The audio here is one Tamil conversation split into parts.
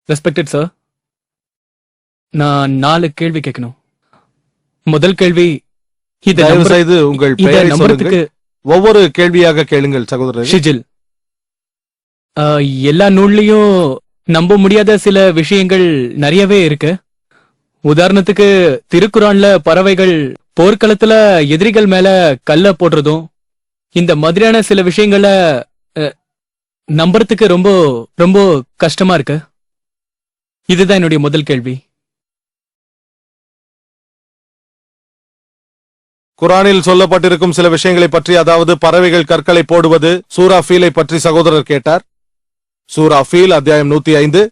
ரெஸ்பெக்டட் சார், நான் 4 கேள்வி கேட்கணும். முதல் கேள்வி, தயவு செய்து உங்கள் பெயரை சொல்லுங்கள். ஒவ்வொரு கேள்வியாக கேளுங்கள் சகோதரர். ஷிஜில், எல்லா நூல்லையும் நம்ப முடியாத சில விஷயங்கள் நிறையவே இருக்கு. உதாரணத்துக்கு திருக்குறான்ல பறவைகள் போர்க்களத்துல எதிரிகள் மேல கல்ல போடுறதும், இந்த மாதிரியான சில விஷயங்களை நம்புறதுக்கு ரொம்ப ரொம்ப கஷ்டமா இருக்கு. இதுதான் என்னுடைய முதல் கேள்வி. குரானில் சொல்லப்பட்டிருக்கும் சில விஷயங்களை பற்றி, அதாவது பறவைகள் கற்களை போடுவது, சூரா ஃபீலை பற்றி சகோதரர் கேட்டார். சூரா ஃபீல் அத்தியாயம் 105.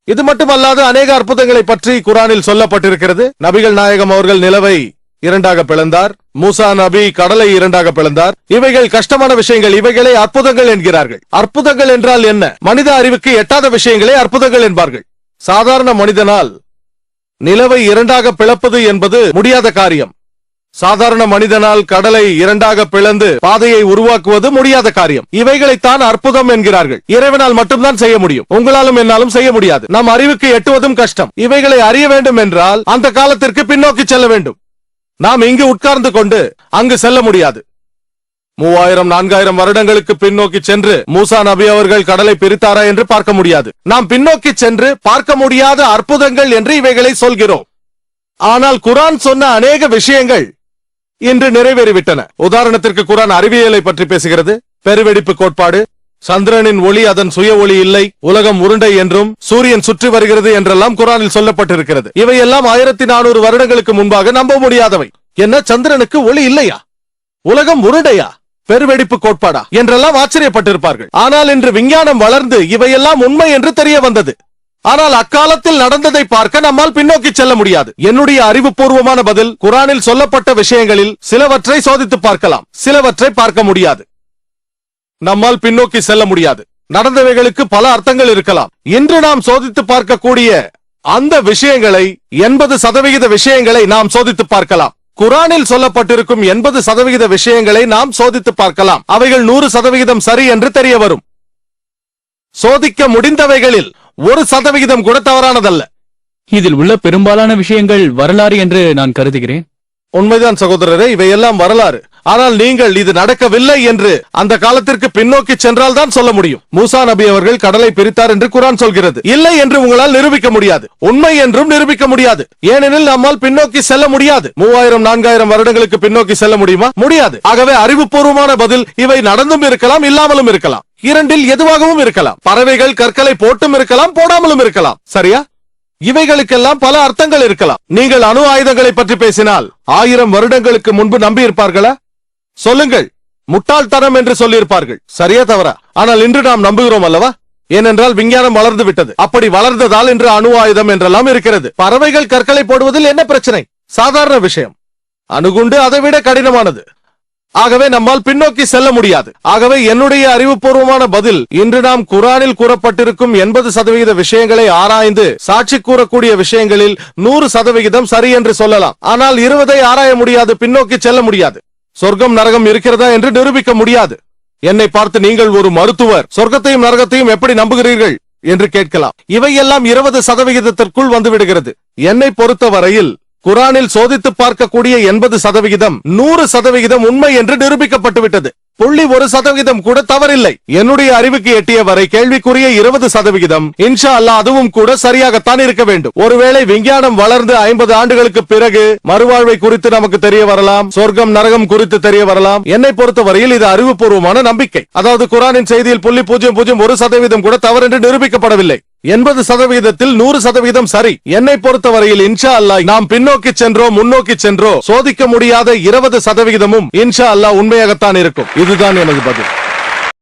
இது மட்டுமல்லாது அநேக அற்புதங்களை பற்றி குரானில் சொல்லப்பட்டிருக்கிறது. நபிகள் நாயகம் அவர்கள் நிலவை 2ஆக பிளந்தார். மூசா நபி கடலை 2ஆக பிளந்தார். இவைகள் கஷ்டமான விஷயங்கள், இவைகளை அற்புதங்கள் என்கிறார்கள். அற்புதங்கள் என்றால் என்ன? மனித அறிவுக்கு எட்டாத விஷயங்களை அற்புதங்கள் என்பார்கள். சாதாரண மனிதனால் நிலவை 2ஆக பிளப்பது என்பது முடியாத காரியம். சாதாரண மனிதனால் கடலை 2ஆக பிளந்து பாதையை உருவாக்குவது முடியாத காரியம். இவைகளைத்தான் அற்புதம் என்கிறார்கள். இறைவனால் மட்டும்தான் செய்ய முடியும். உங்களாலும் என்னாலும் செய்ய முடியாது. நம் அறிவுக்கு எட்டுவதும் கஷ்டம். இவைகளை அறிய வேண்டும் என்றால் அந்த காலத்திற்கு பின்னோக்கி செல்ல வேண்டும். நாம் இங்கு உட்கார்ந்து கொண்டு அங்கு செல்ல முடியாது. 3000-4000 வருடங்களுக்கு பின்னோக்கி சென்று மூசா நபி அவர்கள் கடலை பிரித்தாரா என்று பார்க்க முடியாது. நாம் பின்னோக்கி சென்று பார்க்க முடியாத அற்புதங்கள் என்று இவைகளை சொல்கிறோம். ஆனால் குரான் சொன்ன அநேக விஷயங்கள் இன்று நிறைவேறிவிட்டன. உதாரணத்திற்கு குரான் அறிவியலை பற்றி பேசுகிறது. பெருவெடிப்பு கோட்பாடு, சந்திரனின் ஒளி அதன் சுய ஒளி இல்லை, உலகம் உருண்டை என்றும் சூரியன் சுற்றி வருகிறது என்றெல்லாம் குரானில் சொல்லப்பட்டிருக்கிறது. இவையெல்லாம் 1400 வருடங்களுக்கு முன்பாக நம்ப முடியாதவை. என்ன, சந்திரனுக்கு ஒளி இல்லையா? உலகம் உருண்டையா? பெருவெடிப்பு கோட்பாடா என்றெல்லாம் ஆச்சரியப்பட்டிருப்பார்கள். ஆனால் இன்று விஞ்ஞானம் வளர்ந்து இவையெல்லாம் உண்மை என்று தெரிய வந்தது. ஆனால் அக்காலத்தில் நடந்ததை பார்க்க நம்மால் பின்னோக்கி செல்ல முடியாது. என்னுடைய அறிவுபூர்வமான பதில், குரானில் சொல்லப்பட்ட விஷயங்களில் சிலவற்றை சோதித்து பார்க்கலாம், சிலவற்றை பார்க்க முடியாது. நம்மால் பின்னோக்கி செல்ல முடியாது. நடந்தவைகளுக்கு பல அர்த்தங்கள் இருக்கலாம். இன்று நாம் சோதித்து பார்க்கக்கூடிய அந்த விஷயங்களை, 80% விஷயங்களை நாம் சோதித்து பார்க்கலாம். குரானில் சொல்லப்பட்டிருக்கும் 80% விஷயங்களை நாம் சோதித்து பார்க்கலாம். அவைகள் 100% சரி என்று தெரிய வரும். சோதிக்க முடிந்தவைகளில் 1% கூட தவறானதல்ல. இதில் உள்ள பெரும்பாலான விஷயங்கள் வரலாறு என்று நான் கருதுகிறேன். உண்மைதான் சகோதரரே, இவையெல்லாம் வரலாறு. ஆனால் நீங்கள் இது நடக்கவில்லை என்று அந்த காலத்திற்கு பின்னோக்கி சென்றால் தான் சொல்ல முடியும். மூசா நபி அவர்கள் கடலை பிரித்தார் என்று குரான் சொல்கிறது. இல்லை என்று உங்களால் நிரூபிக்க முடியாது. உண்மை என்றும் நிரூபிக்க முடியாது. ஏனெனில் நம்மால் பின்னோக்கி செல்ல முடியாது. 3000-4000 வருடங்களுக்கு பின்னோக்கி செல்ல முடியுமா? முடியாது. ஆகவே அறிவுபூர்வமான பதில், இவை நடந்தும் இருக்கலாம், இல்லாமலும் இருக்கலாம். இரண்டில் எதுவாகவும் இருக்கலாம். பறவைகள் கற்களை போட்டும் இருக்கலாம், போடாமலும் இருக்கலாம். சரியா? இவைகளுக்கெல்லாம் பல அர்த்தங்கள் இருக்கலாம். நீங்கள் அணு ஆயுதங்களை பற்றி பேசினால் 1000 வருடங்களுக்கு முன்பு நம்பி இருப்பார்களா? சொல்லுங்கள். முட்டாள்தனம் என்று சொல்லியிருப்பார்கள். சரியா தவறா? ஆனால் இன்று நாம் நம்புகிறோம் அல்லவா? ஏனென்றால் விஞ்ஞானம் வளர்ந்து விட்டது. அப்படி வளர்ந்ததால் இன்று அணு ஆயுதம் என்றெல்லாம் இருக்கிறது. பறவைகள் கற்களை போடுவதில் என்ன பிரச்சனை? சாதாரண விஷயம். அணுகுண்டு அதைவிட கடினமானது. ஆகவே நம்மால் பின்னோக்கி செல்ல முடியாது. ஆகவே என்னுடைய அறிவுபூர்வமான பதில், இன்று நாம் குரானில் கூறப்பட்டிருக்கும் 80% விஷயங்களை ஆராய்ந்து சாட்சி கூறக்கூடிய விஷயங்களில் 100% சரி என்று சொல்லலாம். ஆனால் 20ஐ ஆராய முடியாது, பின்னோக்கி செல்ல முடியாது. சொர்க்கம் நரகம் இருக்கிறதா என்று நிரூபிக்க முடியாது. என்னை பார்த்து நீங்கள் ஒரு மருத்துவர், சொர்க்கத்தையும் நரகத்தையும் எப்படி நம்புகிறீர்கள் என்று கேட்கலாம். இவையெல்லாம் 20%த்திற்குள் வந்துவிடுகிறது. என்னை பொறுத்தவரையில் குரானில் சோதித்து பார்க்கக்கூடிய 80% 100% உண்மை என்று நிரூபிக்கப்பட்டுவிட்டது. 0.1% கூட தவறில்லை. என்னுடைய அறிவுக்கு எட்டிய வரை கேள்விக்குரிய 20% இன்ஷா அல்லாஹ் அதுவும் கூட சரியாகத்தான் இருக்க வேண்டும். ஒருவேளை விஞ்ஞானம் வளர்ந்து 50 ஆண்டுகளுக்கு பிறகு மறுவாழ்வை குறித்து நமக்கு தெரிய வரலாம், சொர்க்கம் நரகம் குறித்து தெரிய வரலாம். என்னை பொறுத்தவரையில் இது அறிவுபூர்வமான நம்பிக்கை. அதாவது குரானின் செய்தியில் 0.001% கூட தவறு என்று நிரூபிக்கப்படவில்லை. 80%ல் 100% சரி. என்னை பொறுத்தவரையில் இன்ஷா அல்லாஹ் நாம் பின்னோக்கி சென்றோ முன்னோக்கி சென்றோ சோதிக்க முடியாத 20%ம் இன்ஷா அல்லாஹ் உண்மையாகத்தான் இருக்கும். இதுதான் எனது பதில்.